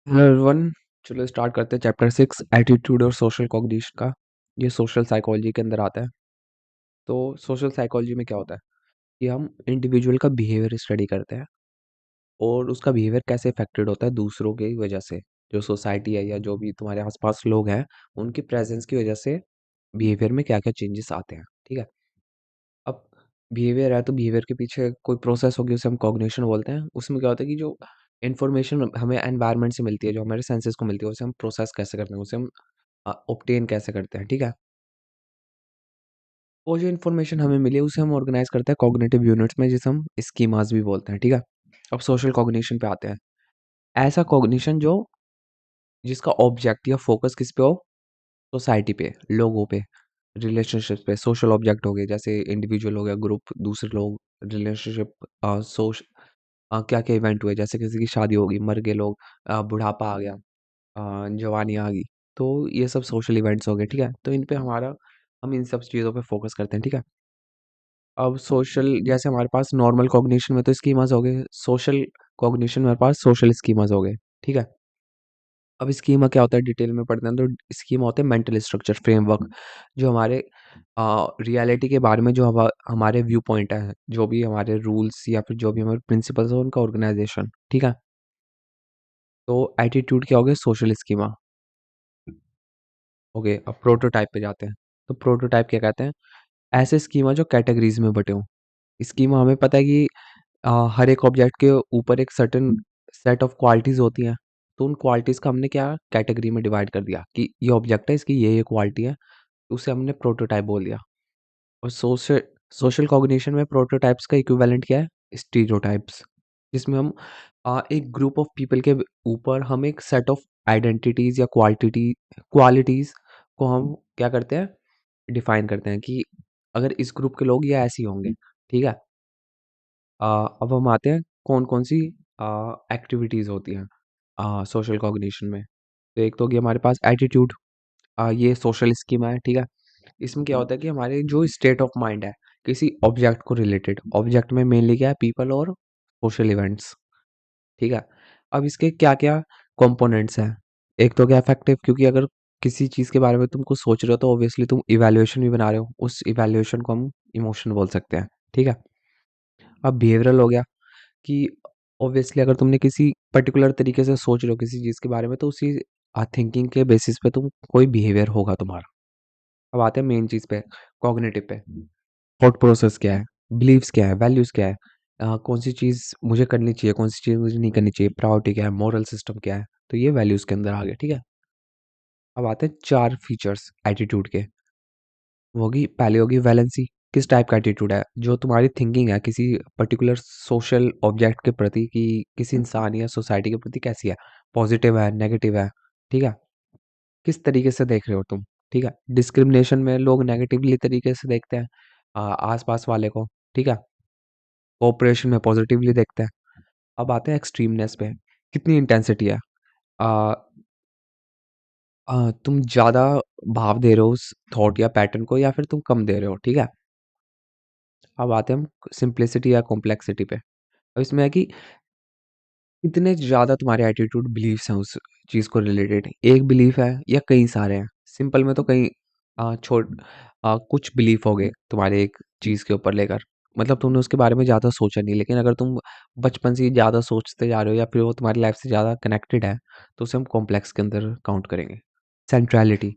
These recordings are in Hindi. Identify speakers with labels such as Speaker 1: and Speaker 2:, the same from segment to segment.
Speaker 1: Hello everyone. चलो स्टार्ट करते हैं चैप्टर 6 एटीट्यूड और सोशल कॉग्निशन का। ये सोशल साइकोलॉजी के अंदर आता है। तो सोशल साइकोलॉजी में क्या होता है कि हम इंडिविजुअल का बिहेवियर स्टडी करते हैं और उसका बिहेवियर कैसे अफेक्टेड होता है दूसरों की वजह से। जो सोसाइटी है या जो भी तुम्हारे आसपास लोग हैं, उनकी प्रेजेंस की वजह से बिहेवियर में क्या क्या चेंजेस आते हैं। ठीक है। अब बिहेवियर है तो बिहेवियर के पीछे कोई प्रोसेस होगी, उसे हम कॉग्निशन बोलते हैं। उसमें क्या होता है कि जो इन्फॉर्मेशन हमें एनवायरनमेंट से मिलती है, जो हमारे सेंसेस को मिलती है, उसे हम प्रोसेस कैसे करते हैं, उसे हम ऑब्टेन कैसे करते हैं। ठीक है। वो जो इन्फॉर्मेशन हमें मिली है उसे हम ऑर्गेनाइज करते हैं कॉग्निटिव यूनिट्स में, जिसे हम स्कीमास भी बोलते हैं। ठीक है। अब सोशल कॉग्निशन पे आते हैं। ऐसा कॉग्निशन जो जिसका ऑब्जेक्ट या फोकस किस पे हो, सोसाइटी पे, लोगों पे, रिलेशनशिप पे। सोशल ऑब्जेक्ट हो गए जैसे इंडिविजुअल हो गया, ग्रुप, दूसरे लोग, रिलेशनशिप, सोश क्या क्या इवेंट हुए, जैसे किसी की शादी होगी, मर गए लोग, बुढ़ापा आ गया, जवानी आ गई। तो ये सब सोशल इवेंट्स हो गए। ठीक है। तो इन पे हमारा हम इन सब चीज़ों पे फोकस करते हैं। ठीक है। अब सोशल जैसे हमारे पास नॉर्मल कॉग्निशन में तो स्कीमास हो गए, सोशल कॉग्निशन में हमारे पास सोशल स्कीमास हो गए। ठीक है। अब स्कीमा क्या होता है डिटेल में पढ़ते हैं तो स्कीमा होते हैं मेंटल स्ट्रक्चर फ्रेमवर्क, जो हमारे रियलिटी के बारे में जो हमारे व्यू पॉइंट है, जो भी हमारे रूल्स या फिर जो भी हमारे प्रिंसिपल्स है उनका ऑर्गेनाइजेशन। ठीक है। तो एटीट्यूड क्या हो गया, सोशल स्कीमा हो गए। अब प्रोटोटाइप पे जाते हैं। तो प्रोटोटाइप क्या कहते हैं, ऐसे स्कीमा जो कैटेगरीज में बटे हों। स्कीमा हमें पता है कि हर एक ऑब्जेक्ट के ऊपर एक सर्टेन सेट ऑफ क्वालिटीज होती हैं। तो उन क्वालिटीज का हमने क्या कैटेगरी में डिवाइड कर दिया कि ये ऑब्जेक्ट है, इसकी ये क्वालिटी है। उसे हमने प्रोटोटाइप बोल दिया। और सोशल सोशल कॉग्निशन में प्रोटोटाइप्स का इक्विवेलेंट क्या है, स्टीरियोटाइप्स, जिसमें हम एक ग्रुप ऑफ पीपल के ऊपर हम एक सेट ऑफ आइडेंटिटीज या क्वालिटीज को हम क्या करते हैं, डिफाइन करते हैं कि अगर इस ग्रुप के लोग ये ऐसे ही होंगे। ठीक है। अब हम आते हैं कौन-कौन सी एक्टिविटीज़ होती हैं सोशल कॉग्निशन में। तो एक तो होगी हमारे पास एटीट्यूड। ये सोशल स्कीमा है। ठीक है। इसमें क्या होता है कि हमारे जो स्टेट ऑफ माइंड है किसी ऑब्जेक्ट को रिलेटेड, ऑब्जेक्ट में मेनली क्या है, पीपल और सोशल इवेंट्स। ठीक है। अब इसके क्या-क्या कंपोनेंट्स हैं। एक तो क्या अफेक्टिव, क्योंकि अगर किसी चीज़ के बारे में तुम कुछ सोच रहे हो तो ऑब्वियसली तुम इवैल्यूएशन भी बना रहे हो। उस इवैल्यूएशन को हम इमोशन बोल सकते हैं। ठीक है। अब बिहेवियरल हो गया कि ऑब्वियसली अगर तुमने किसी पर्टिकुलर तरीके से सोच रहे हो किसी चीज़ के बारे में तो उसी थिंकिंग के बेसिस पे तुम कोई बिहेवियर होगा तुम्हारा। अब आते हैं मेन चीज़ पे, कॉग्निटिव पे। थॉट प्रोसेस क्या है, बिलीव्स क्या है, वैल्यूज़ क्या है, कौन सी चीज़ मुझे करनी चाहिए, कौन सी चीज़ मुझे नहीं करनी चाहिए, प्रायोरिटी क्या है, मोरल सिस्टम क्या है। तो ये वैल्यूज़ के अंदर आ गया। ठीक है। अब आते हैं 4 फीचर्स एटीट्यूड के। वो होगी, पहली होगी वैलेंसी। किस टाइप का एटीट्यूड है, जो तुम्हारी थिंकिंग है किसी पर्टिकुलर सोशल ऑब्जेक्ट के प्रति, कि किसी इंसान या सोसाइटी के प्रति कैसी है, पॉजिटिव है, नेगेटिव है। ठीक है। किस तरीके से देख रहे हो तुम। ठीक है। डिस्क्रिमिनेशन में लोग नेगेटिवली तरीके से देखते हैं आसपास वाले को। ठीक है। कोऑपरेशन में पॉजिटिवली देखते हैं। अब आते हैं एक्सट्रीमनेस पे, कितनी इंटेंसिटी है, आ, तुम ज़्यादा भाव दे रहे हो उस थॉट या पैटर्न को, या फिर तुम कम दे रहे हो। ठीक है। अब आते हैं हम सिंप्लिसिटी या कॉम्प्लेक्सिटी पे। अब इसमें है कि कितने ज़्यादा तुम्हारे एटीट्यूड बिलीव्स हैं उस चीज़ को रिलेटेड। एक बिलीफ है या कई सारे हैं। सिंपल में तो कई कुछ बिलीफ हो गए तुम्हारे एक चीज़ के ऊपर लेकर, मतलब तुमने उसके बारे में ज़्यादा सोचा नहीं। लेकिन अगर तुम बचपन से ही ज़्यादा सोचते जा रहे हो या फिर वो तुम्हारी लाइफ से ज़्यादा कनेक्टेड है, तो उसे हम कॉम्प्लेक्स के अंदर काउंट करेंगे। सेंट्रैलिटी,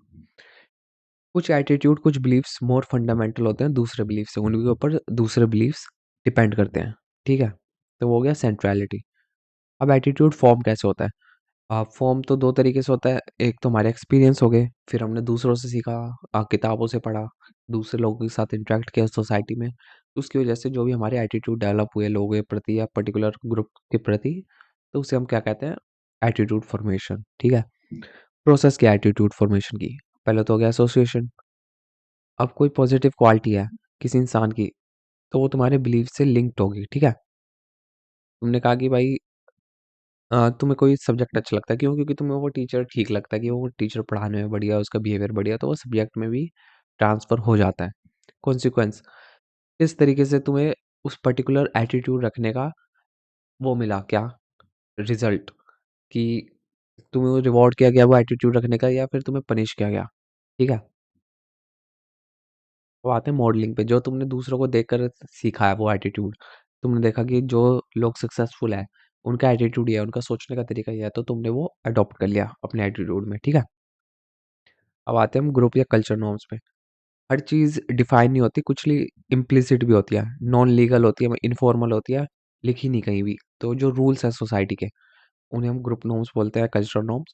Speaker 1: कुछ एटीट्यूड, कुछ बिलीफ्स मोर फंडामेंटल होते हैं दूसरे बिलीफ से, उनके ऊपर दूसरे बिलीफ्स डिपेंड करते हैं। ठीक है। तो वो हो गया सेंट्रैलिटी। अब एटीट्यूड फॉर्म कैसे होता है, फॉर्म तो 2 तरीके से होता है। एक तो हमारे एक्सपीरियंस हो गए, फिर हमने दूसरों से सीखा, किताबों से पढ़ा, दूसरे लोगों के साथ इंटरेक्ट किया सोसाइटी में। तो उसकी वजह से जो भी हमारे एटीट्यूड डेवलप हुए लोगों के प्रति या पर्टिकुलर ग्रुप के प्रति, तो उसे हम क्या कहते हैं, एटीट्यूड फॉर्मेशन। ठीक है। प्रोसेस क्या है एटीट्यूड फॉर्मेशन की, पहले तो हो गया एसोसिएशन। अब कोई पॉजिटिव क्वालिटी है किसी इंसान की, तो वो तुम्हारे बिलीफ से लिंक्ड होगी। ठीक है। तुमने कहा कि भाई तुम्हें कोई सब्जेक्ट अच्छा लगता है, क्यों? क्योंकि तुम्हें वो टीचर ठीक लगता है कि वो टीचर पढ़ाने में बढ़िया है, उसका बिहेवियर बढ़िया है, तो वो सब्जेक्ट में भी ट्रांसफ़र हो जाता है। कॉन्सिक्वेंस, इस तरीके से तुम्हें उस पर्टिकुलर एटीट्यूड रखने का वो मिला क्या, रिज़ल्ट, कि तुम्हें रिवॉर्ड किया गया वो एटीट्यूड रखने का या फिर तुम्हें पनिश किया गया, ठीक है? वो आते हैं मॉडलिंग पे, जो तुमने दूसरों को देखकर सीखा है वो एटीट्यूड। तुमने देखा कि जो लोग सक्सेसफुल है उनका एटीट्यूड ये है, उनका सोचने का तरीका ये है, तो तुमने वो अडॉप्ट कर लिया अपने एटीट्यूड में, ठीक है? अब आते हैं हम ग्रुप या कल्चर नॉर्म्स पे। हर चीज़ डिफाइन नहीं होती, कुछ इम्प्लिसिट भी होती है, नॉन लीगल होती है, इनफॉर्मल होती है, लिखी नहीं कहीं भी। तो जो रूल्स हैं सोसाइटी के, उन्हें हम ग्रुप नॉर्म्स बोलते हैं, कल्चरल नॉर्म्स,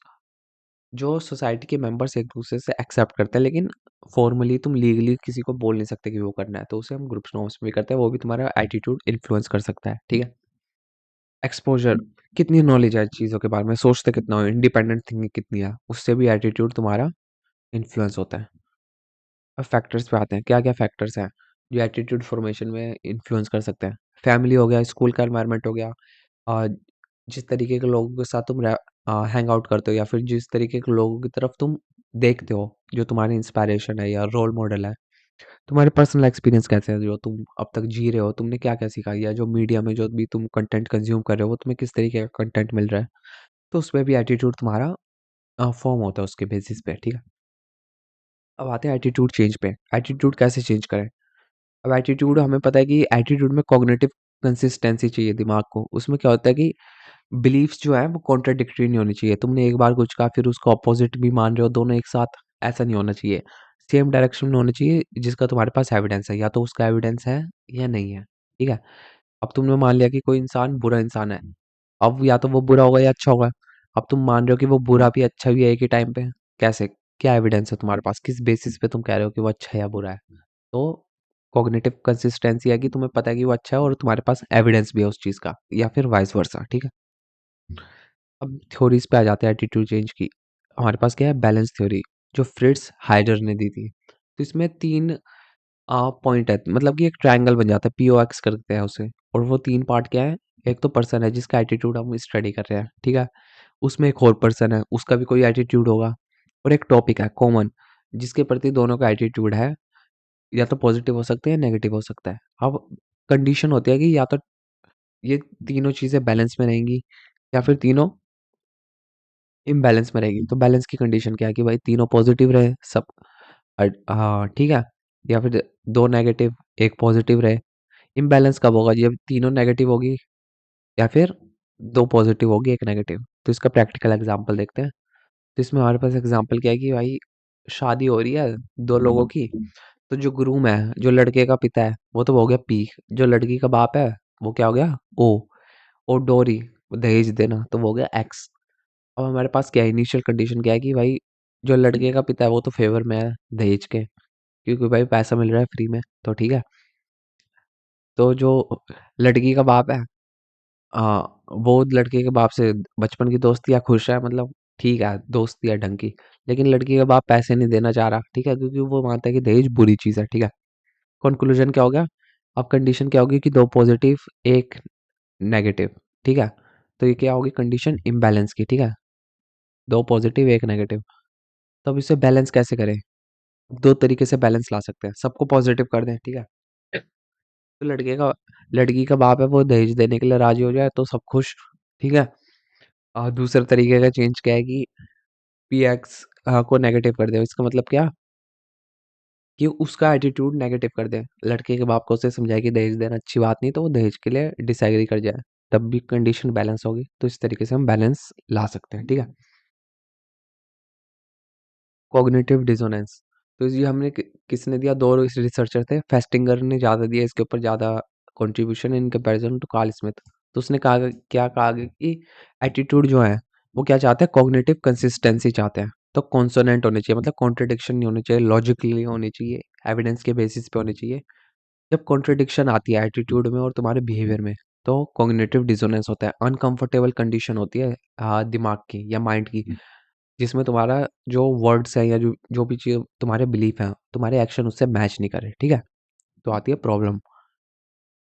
Speaker 1: जो सोसाइटी के मेंबर्स एक दूसरे से एक्सेप्ट करते हैं, लेकिन फॉर्मली तुम लीगली किसी को बोल नहीं सकते कि वो करना है, तो उसे हम ग्रुप नॉर्म्स में करते हैं। वो भी तुम्हारा एटीट्यूड इन्फ्लुएंस कर सकता है, ठीक है? एक्सपोजर, कितनी नॉलेज है चीज़ों के बारे में, सोचते कितना हो, इंडिपेंडेंट थिंकिंग कितनी है, उससे भी एटीट्यूड तुम्हारा इन्फ्लुएंस होता है। अब फैक्टर्स पे आते हैं, क्या-क्या फैक्टर्स हैं जो एटीट्यूड फॉर्मेशन में इन्फ्लुएंस कर सकते हैं? फैमिली हो गया, स्कूल का एनवायरनमेंट हो गया, अ, जिस तरीके के लोगों के साथ तुम हैंग आउट करते हो या फिर जिस तरीके के लोगों की तरफ तुम देखते हो, जो तुम्हारी इंस्पिरेशन है या रोल मॉडल है। तुम्हारे पर्सनल एक्सपीरियंस कैसे हैं जो तुम अब तक जी रहे हो, तुमने क्या-क्या सीखा, या जो मीडिया में जो भी तुम कंटेंट कंज़्यूम कर रहे हो, वो तुम्हें किस तरीके का कंटेंट मिल रहा है? तो उसमें भी एटीट्यूड तुम्हारा फॉर्म होता है उसके बेसिस पे, ठीक है? अब आते हैं एटीट्यूड चेंज पे, एटीट्यूड कैसे चेंज करें? अब एटीट्यूड हमें पता है कि एटीट्यूड में कॉग्निटिव कंसिस्टेंसी चाहिए दिमाग को। उसमें क्या होता है कि बिलीफ्स जो हैं वो कॉन्ट्राडिक्टरी नहीं होनी चाहिए। तुमने एक बार कुछ कहा फिर उसका अपोज़िट भी मान रहे हो, दोनों एक साथ, ऐसा नहीं होना चाहिए। सेम डायरेक्शन में होना चाहिए जिसका तुम्हारे पास एविडेंस है, या तो उसका एविडेंस है या नहीं है, ठीक है? अब तुमने मान लिया कि कोई इंसान बुरा इंसान है, अब या तो वो बुरा होगा या अच्छा होगा। अब तुम मान रहे हो कि वो बुरा भी अच्छा भी है एक ही टाइम पे, कैसे? क्या एविडेंस है तुम्हारे पास? किस बेसिस पे तुम कह रहे हो कि वो अच्छा है या बुरा है? तो कॉग्निटिव कंसिस्टेंसी है कि तुम्हें पता है कि वो अच्छा है और तुम्हारे पास एविडेंस भी है उस चीज़ का, या फिर वाइस वर्सा, ठीक है? अब थ्योरीज पे आ जाते हैं एटीट्यूड चेंज की। हमारे पास क्या है, बैलेंस थ्योरी, जो फ्रिट्ज हाइडर ने दी थी। तो इसमें 3 पॉइंट है, मतलब कि एक ट्रायंगल बन जाता है, पीओएक्स करते हैं उसे, और वो 3 पार्ट क्या है? एक तो पर्सन है जिसका एटीट्यूड हम स्टडी कर रहे हैं, ठीक है? उसमें एक और पर्सन है, उसका भी कोई एटीट्यूड होगा, और एक टॉपिक है कॉमन, जिसके प्रति दोनों का एटीट्यूड है, या तो पॉजिटिव हो सकते हैं या नेगेटिव हो सकता है। अब कंडीशन होती है कि या तो ये तीनों चीज़ें बैलेंस में रहेंगी या फिर तीनों इम्बैलेंस में रहेगी। तो बैलेंस की कंडीशन क्या है कि भाई तीनों पॉजिटिव रहे सब, हाँ, ठीक है? या फिर 2 नेगेटिव, 1 पॉजिटिव रहे। इम्बैलेंस कब होगा? जब तीनों नेगेटिव होगी या फिर 2 पॉजिटिव होगी, 1 नेगेटिव। तो इसका प्रैक्टिकल एग्ज़ाम्पल देखते हैं। तो इसमें हमारे पास एग्ज़ाम्पल क्या है कि भाई शादी हो रही है 2 लोगों की, तो जो ग्रूम है, जो लड़के का पिता है, वो तो हो गया पी, जो लड़की का बाप है, वो क्या हो गया? ओ, और डोरी, दहेज देना, तो वो हो गया एक्स। अब हमारे पास क्या है, इनिशियल कंडीशन क्या है कि भाई जो लड़के का पिता है वो तो फेवर में है दहेज के, क्योंकि भाई पैसा मिल रहा है फ्री में, तो ठीक है। तो जो लड़की का बाप है, वो लड़के के बाप से बचपन की दोस्ती या खुश है, मतलब ठीक है दोस्ती है ढंग की, लेकिन लड़की का बाप पैसे नहीं देना चाह रहा, ठीक है, क्योंकि वो मानता है कि दहेज बुरी चीज़ है, ठीक है। कंक्लूजन क्या हो गया? अब कंडीशन क्या होगी कि 2 पॉजिटिव 1 नेगेटिव, ठीक है। तो ये क्या होगी कंडीशन इम्बैलेंस की, ठीक है। 2 पॉजिटिव 1 नेगेटिव। तो अब इसे बैलेंस कैसे करें? 2 तरीके से बैलेंस ला सकते हैं। सबको पॉज़िटिव कर दें, ठीक है? तो लड़की का बाप है वो दहेज देने के लिए राज़ी हो जाए तो सब खुश, ठीक है? और दूसरे तरीके का चेंज क्या है कि पीएक्स को नेगेटिव कर दें। इसका मतलब क्या? कि उसका एटीट्यूड नेगेटिव कर दें। लड़के के बाप को उसे समझाएँ कि दहेज देना अच्छी बात नहीं, तो वो दहेज के लिए डिसएग्री कर जाए। तब भी कंडीशन बैलेंस होगी। तो इस तरीके से हम बैलेंस ला सकते हैं, ठीक है? कॉग्निटिव डिसोनेंस, तो ये हमने किसने दिया? दो रिसर्चर थे, फेस्टिंगर ने ज़्यादा दिया इसके ऊपर, ज़्यादा contribution in comparison to Carl Smith. तो उसने कहा, क्या कहा कि एटीट्यूड जो है वो क्या चाहते हैं? कॉग्निटिव कंसिस्टेंसी चाहते हैं। तो कॉन्सोनेंट होने चाहिए, मतलब कॉन्ट्रडिक्शन नहीं होनी चाहिए, लॉजिकली होनी चाहिए, एविडेंस के बेसिस पे होनी चाहिए। जब कॉन्ट्रडिक्शन आती है एटीट्यूड में और तुम्हारे बिहेवियर में, तो कॉग्निटिव डिसोनेंस होता है, अनकंफर्टेबल कंडीशन होती है दिमाग की या माइंड की, जिसमें तुम्हारा जो वर्ड्स है या जो जो भी चीज़ तुम्हारे बिलीफ हैं, तुम्हारे एक्शन उससे मैच नहीं कर रहे, ठीक है? तो आती है प्रॉब्लम।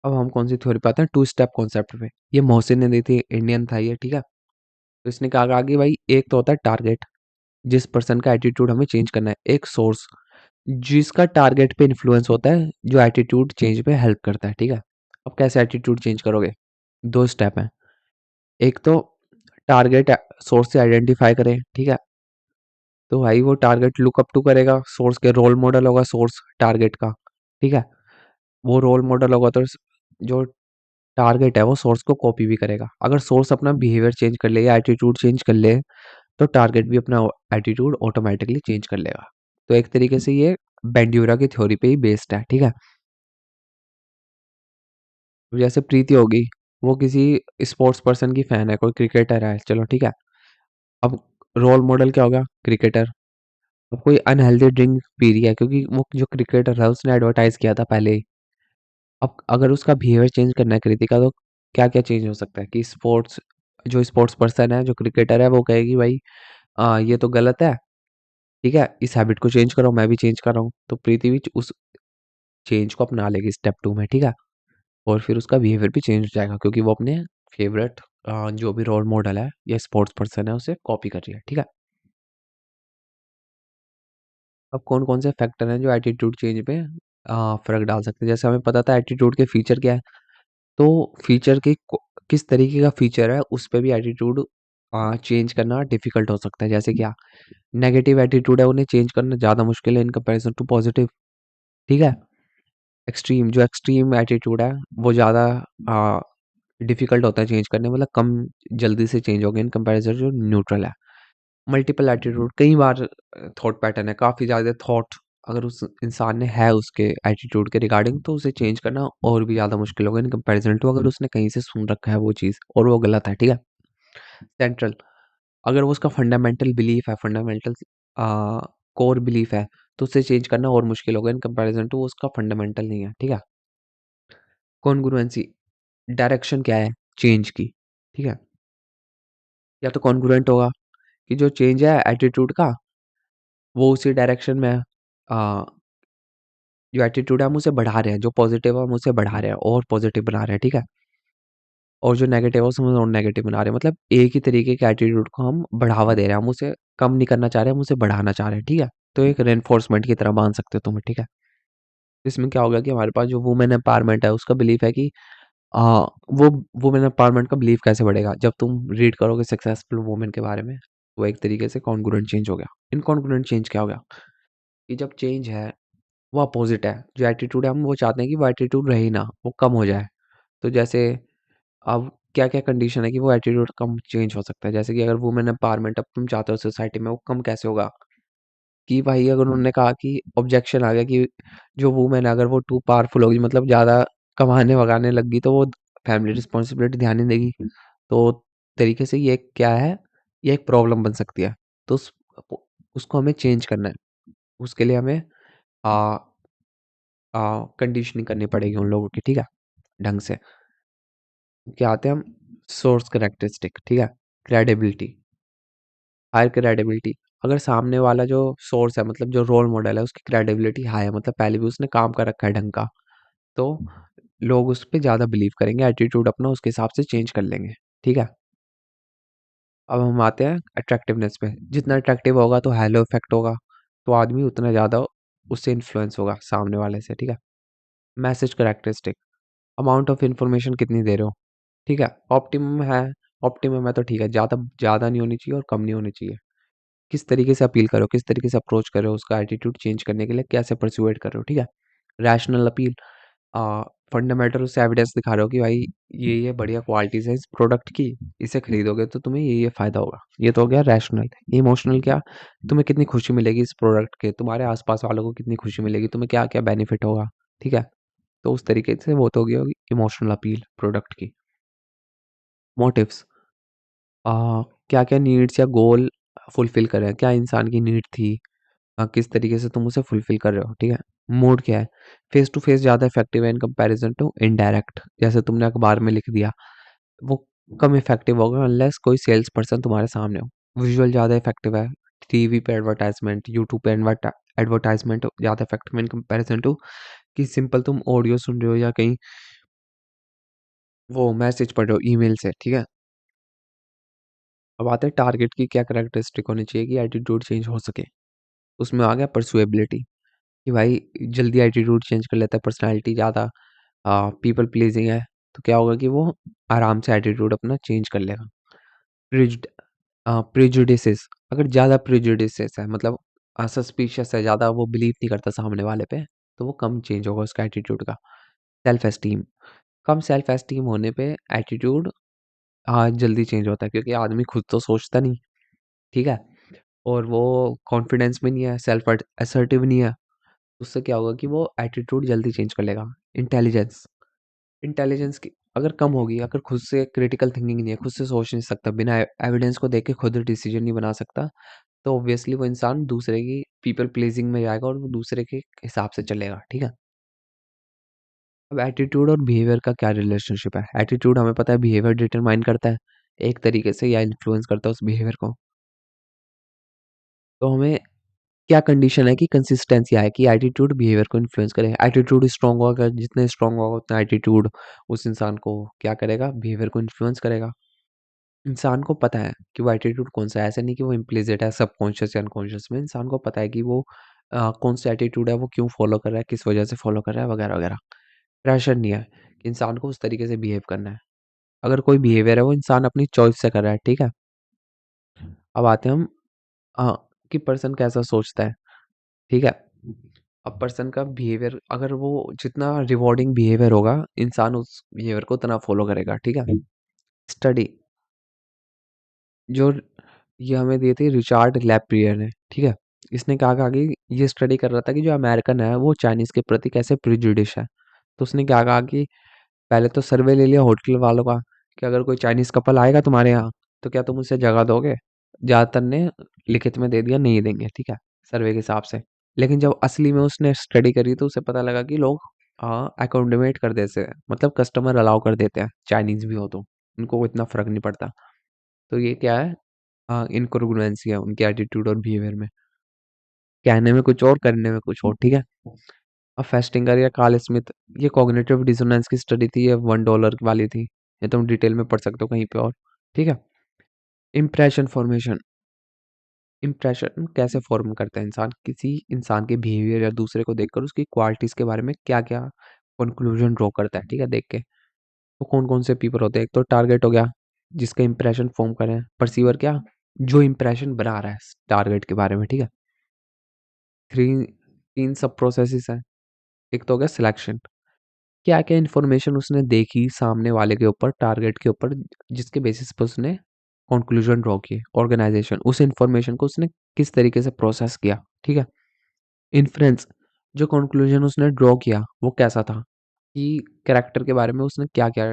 Speaker 1: अब हम कौन सी थ्योरी पे आते हैं? टू स्टेप कॉन्सेप्ट पे। ये मोहसिन ने दी थी, इंडियन था ये, ठीक है? तो इसने कहा कि भाई एक तो होता है टारगेट, जिस पर्सन का एटीट्यूड हमें चेंज करना है, एक सोर्स जिसका टारगेट पे इन्फ्लुएंस होता है, जो एटीट्यूड चेंज पे हेल्प करता है, ठीक है? अब कैसे एटीट्यूड चेंज करोगे? 2 स्टेप हैं। एक तो टारगेट सोर्स से आइडेंटिफाई करे, ठीक है। तो भाई वो टारगेट लुक अप टू करेगा, सोर्स के रोल मॉडल होगा सोर्स टारगेट का, ठीक है। वो रोल मॉडल होगा तो जो टारगेट है वो सोर्स को कॉपी भी करेगा। अगर सोर्स अपना बिहेवियर चेंज कर ले या एटीट्यूड चेंज कर ले, तो टारगेट भी अपना एटीट्यूड ऑटोमेटिकली चेंज कर लेगा। तो एक तरीके से ये बेंड्यूरा की थ्योरी पे ही बेस्ड है, ठीक है। तो जैसे प्रीति होगी, वो किसी स्पोर्ट्स पर्सन की फैन है, कोई क्रिकेटर है, चलो ठीक है। अब रोल मॉडल क्या होगा, क्रिकेटर। अब कोई अनहेल्दी ड्रिंक पी रही है, क्योंकि वो जो क्रिकेटर है उसने एडवर्टाइज किया था पहले ही। अब अगर उसका बिहेवियर चेंज करना है कृतिका, तो क्या क्या चेंज हो सकता है कि स्पोर्ट्स पर्सन है, जो क्रिकेटर है, वो कहेगी भाई ये तो गलत है, ठीक है, इस हैबिट को चेंज करो, मैं भी चेंज कर रहा हूँ। तो प्रीति भी उस चेंज को अपना लेगी स्टेप 2 में, ठीक है। और फिर उसका बिहेवियर भी चेंज हो जाएगा, क्योंकि वो अपने फेवरेट जो भी रोल मॉडल है या स्पोर्ट्स पर्सन है उसे कॉपी कर रही है, ठीक है। अब कौन कौन से फैक्टर हैं जो एटीट्यूड चेंज पे फर्क डाल सकते हैं। जैसे हमें पता था एटीट्यूड के फीचर क्या है, तो फीचर के किस तरीके का फीचर है उस पे भी एटीट्यूड चेंज करना डिफिकल्ट हो सकता है। जैसे क्या, नेगेटिव एटीट्यूड है उन्हें चेंज करना ज़्यादा मुश्किल है इन कंपैरिजन टू पॉजिटिव, ठीक है। एक्सट्रीम एटीट्यूड है वो ज़्यादा डिफिकल्ट होता है चेंज करने, मतलब कम जल्दी से चेंज होगा इन कंपैरिजन जो न्यूट्रल है। मल्टीपल एटीट्यूड, कई बार थॉट पैटर्न है, काफ़ी ज़्यादा थॉट अगर उस इंसान ने है उसके एटीट्यूड के रिगार्डिंग, तो उसे चेंज करना और भी ज़्यादा मुश्किल होगा इन कंपैरिजन टू अगर उसने कहीं से सुन रखा है वो चीज़ और वो गलत है, ठीक है। सेंट्रल, अगर वो उसका फंडामेंटल बिलीफ है, फंडामेंटल कोर बिलीफ है, तो उसे चेंज करना और मुश्किल होगा इन कंपैरिजन टू उसका फंडामेंटल नहीं है, ठीक है। कॉन्ग्रुएंसी, डायरेक्शन क्या है चेंज की, ठीक है। या तो कॉन्ग्रुएंट होगा कि जो चेंज है एटीट्यूड का, वो उसी डायरेक्शन में है। जो एटीट्यूड है हम उसे बढ़ा रहे हैं, जो पॉजिटिव है हम उसे बढ़ा रहे हैं और पॉजिटिव बना रहे हैं, ठीक है। और जो नेगेटिव है उसे हम और नेगेटिव बना रहे हैं, मतलब एक ही तरीके के एटीट्यूड को हम बढ़ावा दे रहे हैं, हम उसे कम नहीं करना चाह रहे, हम उसे बढ़ाना चाह रहे हैं, ठीक है। तो एक रेनफोर्समेंट की तरह मान सकते हो तुम, ठीक है। इसमें क्या होगा कि हमारे पास जो वुमेन एम्पावरमेंट है उसका बिलीफ है कि आ, वो वुमेन एम्पावरमेंट का बिलीफ कैसे बढ़ेगा, जब तुम रीड करोगे सक्सेसफुल वुमेन के बारे में। वो एक तरीके से कॉन्ग्रुएंट चेंज हो गया। इनकॉन्ग्रुएंट चेंज क्या होगा कि जब चेंज है वो अपोजिट है, जो एटीट्यूड है हम वो चाहते हैं कि वो एटीट्यूड रहे ही ना, वो कम हो जाए। तो जैसे अब क्या-क्या कंडीशन है कि वो एटीट्यूड कम चेंज हो सकता है। जैसे कि अगर वुमेन एम्पावरमेंट अब तुम चाहते हो सोसाइटी में, वो कम कैसे होगा कि भाई अगर उन्होंने कहा कि ऑब्जेक्शन आ गया कि जो वुमेन है अगर वो टू पावरफुल होगी, मतलब ज़्यादा कमाने-वगाने लग गई, तो वो फैमिली रिस्पॉन्सिबिलिटी ध्यान नहीं देगी। तो तरीके से ये क्या है, ये एक प्रॉब्लम बन सकती है। तो उसको हमें चेंज करना है। उसके लिए हमें अ कंडीशनिंग करनी पड़ेगी उन लोगों की, ठीक है? ढंग से। क्या आते हैं हम, सोर्स कैरेक्टरिस्टिक, ठीक है? Credibility, higher credibility. अगर सामने वाला जो सोर्स है, मतलब जो रोल मॉडल है, उसकी क्रेडिबिलिटी हाई है, मतलब पहले भी उसने काम कर रखा है ढंग का, तो लोग उस पे ज़्यादा बिलीव करेंगे, एटीट्यूड अपना उसके हिसाब से चेंज कर लेंगे, ठीक है? अब हम आते हैं अट्रैक्टिवनेस पे। जितना अट्रैक्टिव होगा तो हैलो इफेक्ट होगा, तो आदमी उतना ज़्यादा उससे इन्फ्लुएंस होगा सामने वाले से, ठीक है? Message characteristic, amount of information कितनी दे रहे हो, ठीक है। ऑप्टिमम है तो ठीक है, ज़्यादा ज़्यादा नहीं होनी चाहिए और कम नहीं होनी चाहिए। किस तरीके से अपील कर रहे हो, किस तरीके से अप्रोच कर रहे हो, उसका एटीट्यूड चेंज करने के लिए कैसे परसुएट कर रहे हो, ठीक है। रैशनल अपील, फंडामेंटल उससे एविडेंस दिखा रहे हो कि भाई ये बढ़िया क्वालिटीज़ है इस प्रोडक्ट की, इसे खरीदोगे तो तुम्हें ये फ़ायदा होगा। ये तो हो गया रैशनल। इमोशनल क्या, तुम्हें कितनी खुशी मिलेगी इस प्रोडक्ट के, तुम्हारे आस-पास वालों को कितनी खुशी मिलेगी, तुम्हें क्या-क्या बेनिफिट होगा, ठीक है। तो उस तरीके से वो तो हो गई इमोशनल अपील प्रोडक्ट की। मोटिव्स, अ, क्या-क्या नीड्स या गोल फुलफ़िल कर रहे हैं, क्या इंसान की नीड थी, किस तरीके से तुम उसे फुलफ़िल कर रहे हो, ठीक है। मूड क्या है, फ़ेस टू फ़ेस ज़्यादा इफ़ेक्टिव है इन कंपैरिज़न टू इनडायरेक्ट, जैसे तुमने अखबार में लिख दिया, वो कम इफ़ेक्टिव होगा अनलेस कोई सेल्स पर्सन तुम्हारे सामने हो। विज़ुअल ज़्यादा इफ़ेक्टिव है, टीवी पे एडवर्टाइज़मेंट, यूट्यूब पे एडवर्टाइज़मेंट ज़्यादा इफ़ेक्टिव है इन कंपैरिज़न टू कि सिंपल तुम ऑडियो सुन रहे हो या कहीं वो मैसेज पढ़ रहे हो ईमेल से, ठीक है। अब आते हैं टारगेट की क्या कैरेक्टरिस्टिक होनी चाहिए कि एटीट्यूड चेंज हो सके। उसमें आ गया परसुएबिलिटी कि भाई जल्दी एटीट्यूड चेंज कर लेता है, पर्सनैलिटी ज़्यादा पीपल प्लीज़िंग है, तो क्या होगा कि वो आराम से एटीट्यूड अपना चेंज कर लेगा। प्रिज्ड प्रेजुडिसेस, अगर ज़्यादा प्रेजुडिसेस है मतलब सस्पिशियस है, ज़्यादा वो बिलीव नहीं करता सामने वाले पे, तो वो कम चेंज होगा उसका एटीट्यूड का। सेल्फ एस्टीम, कम सेल्फ एस्टीम होने पे एटीट्यूड जल्दी चेंज होता है क्योंकि आदमी खुद तो सोचता नहीं, ठीक है? और वो कॉन्फिडेंस में नहीं है, सेल्फ असर्टिव नहीं है, उससे क्या होगा कि वो एटीट्यूड जल्दी चेंज कर लेगा। इंटेलिजेंस, इंटेलिजेंस की अगर कम होगी, अगर खुद से क्रिटिकल थिंकिंग नहीं है, खुद से सोच नहीं सकता, बिना एविडेंस को देख के खुद डिसीजन नहीं बना सकता, तो ऑब्वियसली वो इंसान दूसरे की पीपल प्लीजिंग में जाएगा और वो दूसरे के हिसाब से चलेगा, ठीक है? अब एटीट्यूड और बिहेवियर का क्या रिलेशनशिप है? एटीट्यूड हमें पता है बिहेवियर डिटरमाइन करता है, एक तरीके से या इन्फ्लुएंस करता है उस बिहेवियर को। तो हमें क्या कंडीशन है कि कंसिस्टेंसी आए कि एटीट्यूड बिहेवियर को इन्फ्लुएंस करे। एटीट्यूड स्ट्रांग होगा, जितने स्ट्रांग होगा उतना एटीट्यूड उस इंसान को क्या करेगा, बिहेवियर को इन्फ्लुएंस करेगा। इंसान को पता है कि वो एटीट्यूड कौन-सा है, ऐसा नहीं कि वो इम्प्लिसिट है सबकॉन्शियस या अनकॉन्शियस में, इंसान को पता है कि वो कौन-सा एटीट्यूड है, वो क्यों फ़ॉलो कर रहा है, किस वजह से फ़ॉलो कर रहा है वगैरह-वगैरह। प्रेशर नहीं है कि इंसान को उस तरीके से बिहेव करना है। अगर कोई बिहेवियर है वो इंसान अपनी चॉइस से कर रहा है, ठीक है? अब आते हैं हम अ, कि पर्सन कैसा सोचता है, ठीक है? अब पर्सन का बिहेवियर अगर वो जितना रिवॉर्डिंग बिहेवियर होगा, इंसान उस बिहेवियर को उतना फ़ॉलो करेगा, ठीक है? स्टडी जो ये हमें दी थी रिचार्ड लैप्रियर ने, ठीक है? इसने क्या कहा कि ये स्टडी कर रहा था कि जो अमेरिकन है वो चाइनीज़ के प्रति कैसे प्रेजुडिश है। तो उसने क्या कहा कि पहले तो सर्वे ले लिया होटल वालों का कि अगर कोई चाइनीज़ कपल आएगा तुम्हारे यहाँ, तो क्या तुम उसे जगह दोगे? ज़्यादातर ने लिखित में दे दिया नहीं देंगे, ठीक है? सर्वे के हिसाब से। लेकिन जब असली में उसने स्टडी करी तो उसे पता लगा कि लोग अकोमोडेट कर देते हैं, मतलब कस्टमर अलाउ कर देते हैं, चाइनीज़ भी हो तो। उनको इतना फ़र्क नहीं पड़ता। तो ये क्या है इनकॉन्ग्रुएंसी है उनके एटीट्यूड और बिहेवियर में। कहने में कुछ और, करने में कुछ और, ठीक है? अब फेस्टिंगर या कार्ल स्मिथ, ये कॉग्निटिव डिसोनेंस की स्टडी थी, ये $1 वाली थी। ये तुम डिटेल में पढ़ सकते हो कहीं पे और, ठीक है? इम्प्रेशन फॉर्मेशन, इम्प्रेशन कैसे फॉर्म करता है इंसान? किसी इंसान के बिहेवियर या दूसरे को देखकर उसकी क्वालिटीज़ के बारे में क्या-क्या कंक्लूजन ड्रॉ करता है, ठीक है? देख के। वो कौन-कौन से पीपल होते हैं? एक तो टारगेट हो गया, जिसका इंप्रेशन फॉर्म करें। परसीवर क्या? जो इंप्रेशन बना रहा है टारगेट के बारे में, ठीक है? 3 3 सब प्रोसेसेस हैं। एक तो हो गया सिलेक्शन, क्या-क्या इन्फॉर्मेशन उसने देखी सामने वाले के ऊपर, टारगेट के ऊपर, जिसके बेसिस पे उसने कंक्लूजन ड्रॉ किए। ऑर्गेनाइजेशन, उस इन्फॉर्मेशन को उसने किस तरीके से प्रोसेस किया, ठीक है? इन्फ्रेंस, जो कंक्लूजन उसने ड्रॉ किया, वो कैसा था? कि कैरेक्टर के बारे में उसने क्या-क्या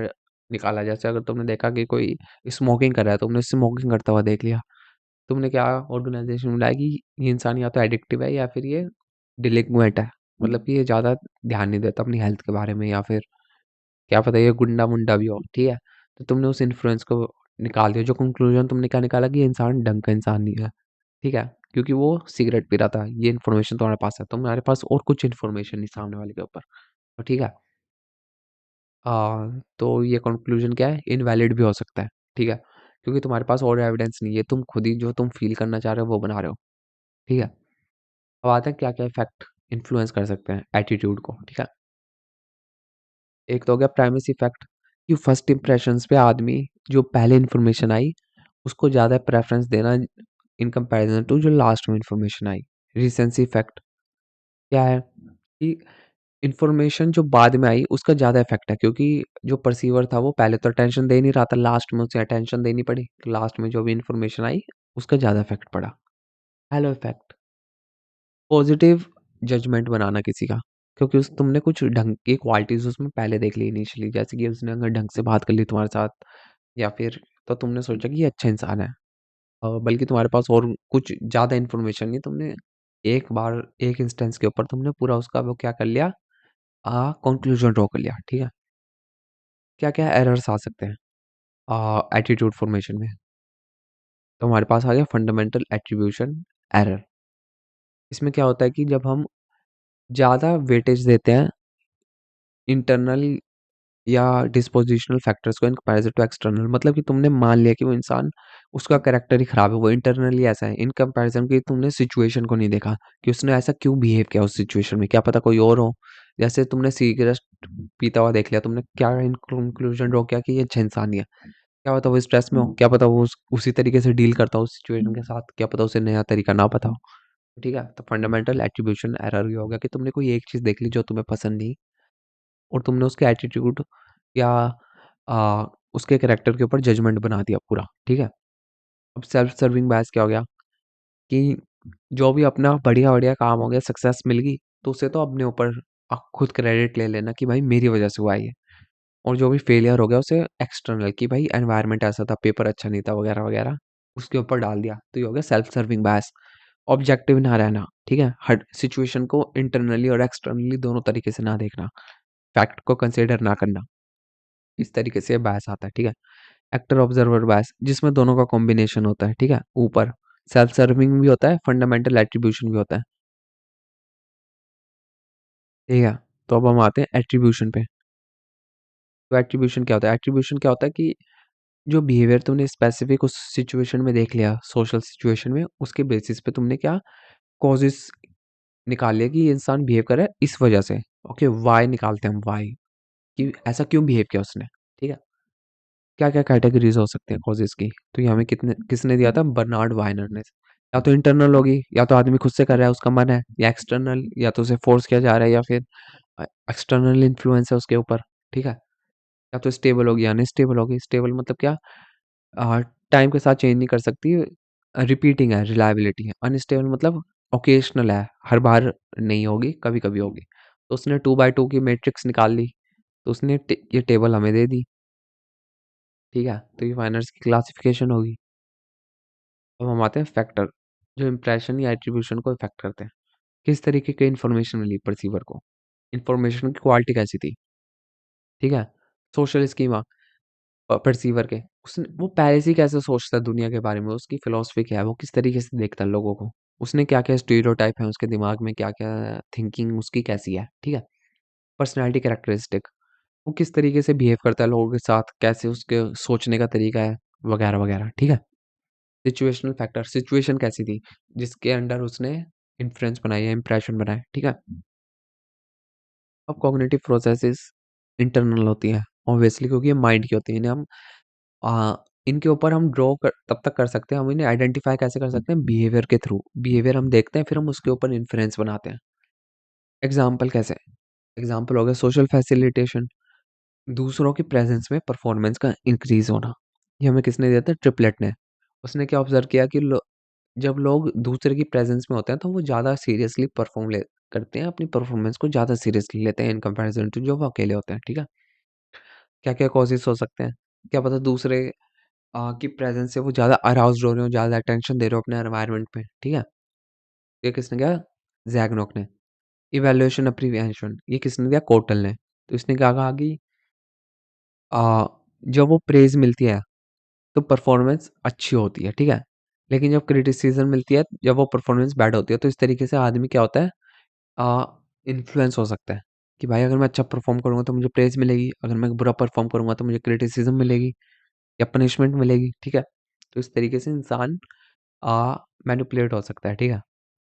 Speaker 1: निकाला। जैसे अगर तुमने देखा कि कोई स्मोकिंग कर रहा है, तुमने स्मोकिंग करता हुआ देख लिया। तुमने क्या ऑर्गेनाइजेशन में लाया कि ये इंसान या तो एडिक्टिव है या फिर ये डिलिक्वेंट है। मतलब कि ये ज़्यादा ध्यान नहीं देता अपनी हेल्थ के बारे में, या फिर क्या पता ये गुंडा-वुंडा भी हो, ठीक है? तो तुमने उस इन्फ्लुएंस को निकाल दिया, जो कंक्लूजन तुमने क्या निकाला कि ये इंसान ढंग का इंसान नहीं है, ठीक है? क्योंकि वो सिगरेट पी रहा था, ये इन्फॉर्मेशन तुम्हारे पास है, तुम्हारे पास और कुछ इन्फॉर्मेशन नहीं सामने वाले के ऊपर, तो ठीक है? तो ये कंक्लूजन क्या है? इनवैलिड भी हो सकता है, ठीक है? क्योंकि तुम्हारे पास और एविडेंस नहीं है, तुम खुद ही जो तुम फ़ील करना चाह रहे हो वो बना रहे हो, ठीक है? अब आता है क्या-क्या इफ़ेक्ट इन्फ्लुएंस कर सकते हैं एटीट्यूड को, ठीक है? एक तो हो गया प्राइमेसी इफ़ेक्ट कि फर्स्ट इंप्रेशंस पे आदमी जो पहले इन्फॉर्मेशन आई, उसको ज़्यादा प्रेफ़रेंस देना इन कंपैरिज़न टू जो लास्ट में इन्फॉर्मेशन आई। रिसेंसी इफ़ेक्ट क्या है कि इन्फॉर्मेशन जो बाद में आई उसका ज़्यादा इफ़ेक्ट है, क्योंकि जो परसीवर था वो पहले तो अटेंशन दे नहीं रहा था, लास्ट में उसे अटेंशन देनी पड़ी। लास्ट में जो भी इन्फॉर्मेशन आई उसका ज़्यादा इफ़ेक्ट पड़ा। हैलो इफ़ेक्ट, पॉज़िटिव जजमेंट बनाना किसी का, क्योंकि उस तुमने कुछ ढंग की क्वालिटीज़ उसमें पहले देख ली इनिशियली, जैसे कि उसने अगर ढंग से बात कर ली तुम्हारे साथ, या फिर तो तुमने सोचा कि ये अच्छा इंसान है। बल्कि तुम्हारे पास और कुछ ज़्यादा इन्फॉर्मेशन नहीं, तुमने एक बार एक इंस्टेंस के ऊपर तुमने पूरा उसका वो क्या कर लिया, कंक्लूजन ड्रॉ कर लिया, ठीक है? क्या-क्या एरर्स आ सकते हैं एटीट्यूड फॉर्मेशन में? तो हमारे पास आ गया फंडामेंटल एट्रिब्यूशन एरर। इसमें क्या होता है कि जब हम ज़्यादा वेटेज देते हैं इंटरनल या डिस्पोजिशनल फैक्टर्स को इन कंपैरिजन टू एक्सटर्नल, मतलब कि तुमने मान लिया कि वो इंसान, उसका कैरेक्टर ही खराब है, वो इंटरनली ऐसा है, इन कंपैरिजन कि तुमने सिचुएशन को नहीं देखा कि उसने ऐसा क्यों बिहेव किया उस सिचुएशन में, क्या पता कोई और हो। जैसे तुमने सिगरेट पीता हुआ देख लिया, तुमने क्या इन कंक्लूजन ड्रॉ किया कि ये अच्छा इंसान नहीं है। क्या पता वो स्ट्रेस में हो, क्या पता वो उसी तरीके से डील करता हो उस सिचुएशन के साथ, क्या पता उसे नया तरीका ना पता हो। ठीक है, तो फंडामेंटल एट्रीब्यूशन एरर ये हो गया कि तुमने कोई एक चीज़ देख ली जो तुम्हें पसंद नहीं, और तुमने उसके एटीट्यूड या आ, उसके कैरेक्टर के ऊपर जजमेंट बना दिया पूरा। ठीक है, अब सेल्फ सर्विंग बायस क्या हो गया कि जो भी अपना बढ़िया बढ़िया काम हो गया, सक्सेस मिल गई, तो उसे तो अपने ऊपर खुद क्रेडिट ले लेना कि भाई मेरी वजह से हुआ ये। और जो भी फेलियर हो गया उसे एक्सटर्नल कि भाई एनवायरनमेंट ऐसा था, पेपर अच्छा नहीं था वगैरह वगैरह, उसके ऊपर डाल दिया। तो ये हो गया सेल्फ सर्विंग बायस। ऑब्जेक्टिव ना रहना, ठीक है, हर सिचुएशन को इंटरनली और एक्सटर्नली दोनों तरीके से ना देखना, फैक्ट को कंसिडर ना करना, इस तरीके से बायस आता है। ठीक है, एक्टर ऑब्जर्वर बायस जिसमें दोनों का कॉम्बिनेशन होता है। ठीक है, ऊपर सेल्फ सर्विंग भी होता है, फंडामेंटल एट्रीब्यूशन भी होता है। ठीक है, तो अब हम आते हैं एट्रीब्यूशन पे। तो एट्रीब्यूशन क्या होता है? एट्रीब्यूशन क्या होता है कि जो बिहेवियर तुमने स्पेसिफिक उस सिचुएशन में देख लिया, सोशल सिचुएशन में, उसके बेसिस पे तुमने क्या कॉजेस निकाल लिया कि ये इंसान बिहेव कर रहा है इस वजह से। ओके, वाई निकालते हैं हम, वाई कि ऐसा क्यों बिहेव किया उसने। ठीक है, क्या क्या कैटेगरीज हो सकते हैं कॉजेस की? तो ये हमें कितने किसने दिया था? बर्नार्ड वाइनर ने। या तो इंटरनल होगी, या तो आदमी खुद से कर रहा है, उसका मन है, या एक्सटर्नल, या तो उसे फोर्स किया जा रहा है, या फिर एक्सटर्नल इन्फ्लुएंस है उसके ऊपर। ठीक है, या तो स्टेबल होगी या अनस्टेबल होगी। स्टेबल मतलब क्या? टाइम के साथ चेंज नहीं कर सकती, रिपीटिंग है, रिलायबिलिटी है। अनस्टेबल मतलब ओकेशनल है, हर बार नहीं होगी, कभी कभी होगी। तो उसने 2 by 2 की मैट्रिक्स निकाल ली, तो उसने ये टेबल हमें दे दी। ठीक है, तो ये फाइनर्स की क्लासिफिकेशन होगी। अब हम आते हैं फैक्टर, जो इंप्रेशन या एट्रीब्यूशन को इफेक्ट करते हैं। किस तरीके की इन्फॉर्मेशन मिली परसीवर को, इन्फॉर्मेशन की क्वालिटी कैसी थी। ठीक है, सोशल स्कीमा परसीवर के, उसने वो पहले से ही कैसे सोचता है दुनिया के बारे में, उसकी फिलॉसफी क्या है, वो किस तरीके से देखता है लोगों को, उसने क्या क्या स्टीरियोटाइप है उसके दिमाग में, क्या क्या थिंकिंग उसकी कैसी है। ठीक है, पर्सनैलिटी कैरेक्टरिस्टिक, वो किस तरीके से बिहेव करता है लोगों के साथ, कैसे उसके सोचने का तरीका है, वगैरह वगैरह। ठीक है, सिचुएशनल फैक्टर, सिचुएशन कैसी थी जिसके अंडर उसने इन्फ्लुएंस बनाई है, इंप्रेशन बनाया। ठीक है, अब कॉग्निटिव प्रोसेसेस इंटरनल होती है ऑब्वियसली, क्योंकि ये माइंड की होती है। इन्हें हम इनके ऊपर हम तब तक कर सकते हैं, हम इन्हें आइडेंटिफाई कैसे कर सकते हैं? बिहेवियर के थ्रू। बिहेवियर हम देखते हैं, फिर हम उसके ऊपर इन्फ्लुएंस बनाते हैं। एग्जाम्पल कैसे? एग्जाम्पल हो गया सोशल फैसिलिटेशन, दूसरों की प्रेजेंस में परफॉर्मेंस का इंक्रीज होना। ये हमें किसने दिया था? ट्रिपलेट ने। उसने क्या ऑब्जर्व किया कि जब लोग दूसरे की प्रेजेंस में होते हैं तो वो ज़्यादा सीरियसली परफॉर्म ले करते हैं, अपनी परफॉर्मेंस को ज़्यादा सीरियसली लेते हैं इन कंपैरिजन टू जो वो अकेले होते हैं। ठीक है, क्या क्या कॉजेस हो सकते हैं? क्या पता दूसरे की प्रेजेंस से वो ज़्यादा अराउज्ड हो रहे हो, ज़्यादा अटेंशन दे रहे हो अपने एनवायरनमेंट में। ठीक है, ये किसने किया? जैगनॉक ने। इवैल्यूएशन अप्रीहेंशन, ये किसने दिया? कोटल ने। तो इसने क्या कहा कि आ, जब वो प्रेज मिलती है तो परफॉर्मेंस अच्छी होती है। ठीक है, लेकिन जब क्रिटिसिज्म मिलती है, जब वो परफॉर्मेंस बैड होती है, तो इस तरीके से आदमी क्या होता है, इन्फ्लुएंस हो सकता है कि भाई अगर मैं अच्छा परफॉर्म करूंगा तो मुझे प्रेज मिलेगी, अगर मैं बुरा परफॉर्म करूंगा तो मुझे क्रिटिसिज्म मिलेगी या पनिशमेंट मिलेगी। ठीक है, तो इस तरीके से इंसान मैनिपुलेट हो सकता है। ठीक है,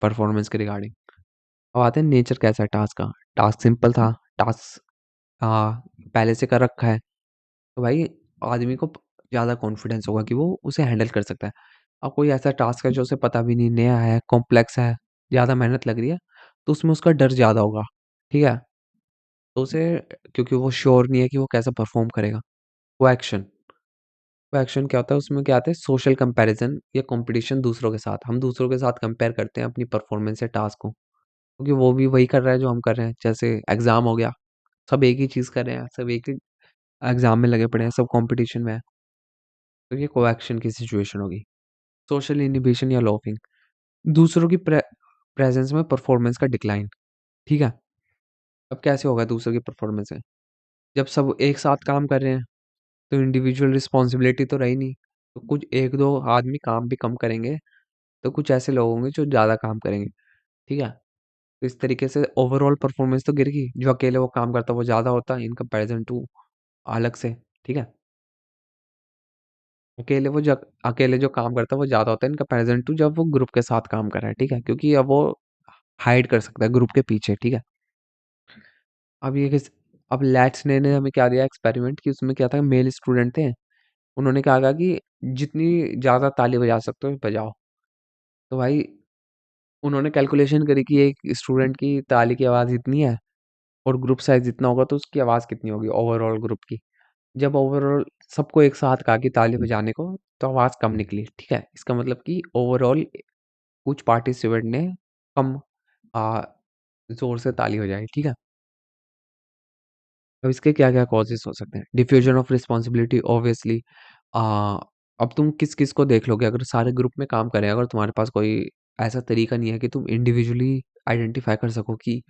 Speaker 1: परफॉर्मेंस के रिगार्डिंग। अब आते हैं नेचर कैसा है टास्क का। टास्क सिंपल था, टास्क पहले से कर रखा है, तो भाई आदमी को ज़्यादा कॉन्फिडेंस होगा कि वो उसे हैंडल कर सकता है। अब कोई ऐसा टास्क है जो उसे पता भी नहीं, नया है, कॉम्प्लेक्स है, ज़्यादा मेहनत लग रही है, तो उसमें उसका डर ज़्यादा होगा। ठीक है, तो उसे, क्योंकि वो श्योर नहीं है कि वो कैसा परफॉर्म करेगा। वो एक्शन, वो एक्शन क्या होता है? उसमें क्या आता है? सोशल कंपैरिजन या कंपटीशन दूसरों के साथ। हम दूसरों के साथ कंपेयर करते हैं अपनी परफॉर्मेंस या टास्क को, क्योंकि वो भी वही कर रहा है जो हम कर रहे हैं। जैसे एग्जाम हो गया, सब एक ही चीज़ कर रहे हैं, सब एक ही एग्जाम में लगे पड़े हैं, सब कंपटीशन में है। तो ये कोएक्शन की सिचुएशन होगी। सोशल इनहिबिशन या लॉफिंग, दूसरों की प्रेजेंस में परफॉर्मेंस का डिक्लाइन। ठीक है, अब कैसे होगा दूसरों की परफॉर्मेंस है? जब सब एक साथ काम कर रहे हैं तो इंडिविजुअल रिस्पॉन्सिबिलिटी तो रही नहीं, तो कुछ एक दो आदमी काम भी कम करेंगे, तो कुछ ऐसे लोग होंगे जो ज़्यादा काम करेंगे। ठीक है, तो इस तरीके से ओवरऑल परफॉर्मेंस तो गिर गई, जो अकेले वो काम करता है वो ज़्यादा होता है इन कंपैरिजन टू अलग से। ठीक है, अकेले जो काम करता है वो ज़्यादा होता है इन कंपैरिजन टू जब वो ग्रुप के साथ काम कर रहा है। ठीक है, क्योंकि अब वो हाइड कर सकता है ग्रुप के पीछे। ठीक है, अब ये किस अब लैट्स ने हमें क्या दिया एक्सपेरिमेंट कि उसमें क्या था, मेल स्टूडेंट थे, उन्होंने कहा था कि जितनी ज़्यादा ताली बजा सकते हो बजाओ। तो भाई उन्होंने कैलकुलेशन करी कि एक स्टूडेंट की ताली की आवाज़ इतनी है और ग्रुप साइज़ इतना होगा तो उसकी आवाज़ कितनी होगी ओवरऑल ग्रुप की। जब ओवरऑल सबको एक साथ कहा कि ताली बजाने को तो आवाज़ कम निकली, ठीक है? इसका मतलब कि ओवरऑल कुछ पार्टिसिपेंट ने कम अ, ज़ोर से ताली बजाई, ठीक है? अब इसके क्या-क्या कॉजेज़ हो सकते हैं? डिफ्यूजन ऑफ रिस्पॉन्सिबिलिटी ऑब्वियसली अ, अब तुम किस-किस को देख लोगे अगर सारे ग्रुप में काम करें, अगर तुम्हारे पास कोई ऐसा तरीका नहीं है कि तुम इंडिविजुअली आइडेंटिफ़ाई कर सको कि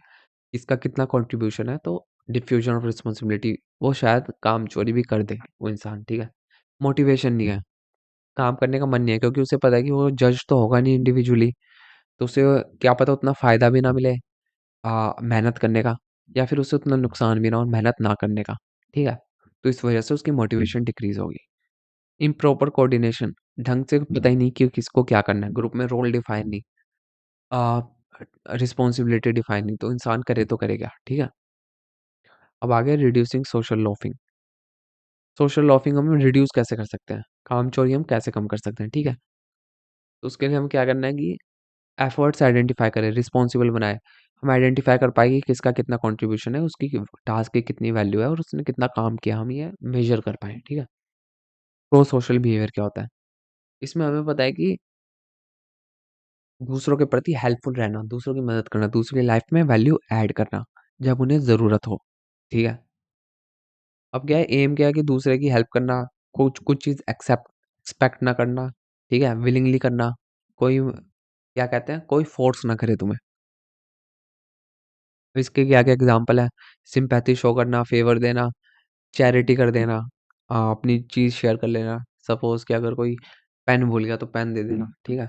Speaker 1: इसका कितना कंट्रीब्यूशन है, तो डिफ्यूजन ऑफ रिस्पॉन्सिबिलिटी वो शायद काम चोरी भी कर दे वो इंसान, ठीक है? मोटिवेशन नहीं है, काम करने का मन नहीं है क्योंकि उसे पता है कि वो जज तो होगा नहीं इंडिविजुअली, तो उसे क्या पता उतना फ़ायदा भी ना मिले मेहनत करने का या फिर उसे उतना नुकसान भी ना हो मेहनत ना करने का, ठीक है? तो इस वजह से उसकी मोटिवेशन डिक्रीज़ होगी। इम्प्रॉपर कोऑर्डिनेशन ढंग से पता ही नहीं कि किसको क्या करना है, ग्रुप में रोल डिफाइन नहीं रिस्पॉन्सिबिलिटी डिफाइन नहीं, तो इंसान करे तो करे क्या, ठीक है? अब आ गया reducing social laughing. Social laughing हम रिड्यूस कैसे कर सकते हैं? काम-चोरी हम कैसे कम कर सकते हैं, ठीक है? तो उसके लिए हमें क्या करना है कि एफर्ट्स आइडेंटिफाई करें, रिस्पॉन्सिबल बनाएँ। हम आइडेंटिफाई कर पाएँ कि किसका कितना कंट्रीब्यूशन है, उसकी टास्क की कितनी वैल्यू है और उसने कितना काम किया, हम ये मेज़र कर पाएँ, ठीक है? प्रो सोशल बिहेवियर क्या होता है? इसमें हमें पता है कि दूसरों के प्रति हेल्पफुल रहना, दूसरों की मदद करना, दूसरों की लाइफ में वैल्यू ऐड करना, जब उन्हें ज़रूरत हो, ठीक है? अब क्या है एम क्या है कि दूसरे की हेल्प करना, कुछ कुछ चीज़ एक्सपेक्ट ना करना, ठीक है? विलिंगली करना, कोई क्या कहते हैं, कोई फ़ोर्स ना करे तुम्हें। तो इसके क्या-क्या एग्ज़ाम्पल हैं? सिम्पैथी शो करना, फ़ेवर देना, चैरिटी कर देना, अपनी चीज़ शेयर कर लेना। सपोज़ कि अगर कोई पेन भूल गया तो पेन दे देना, ठीक है?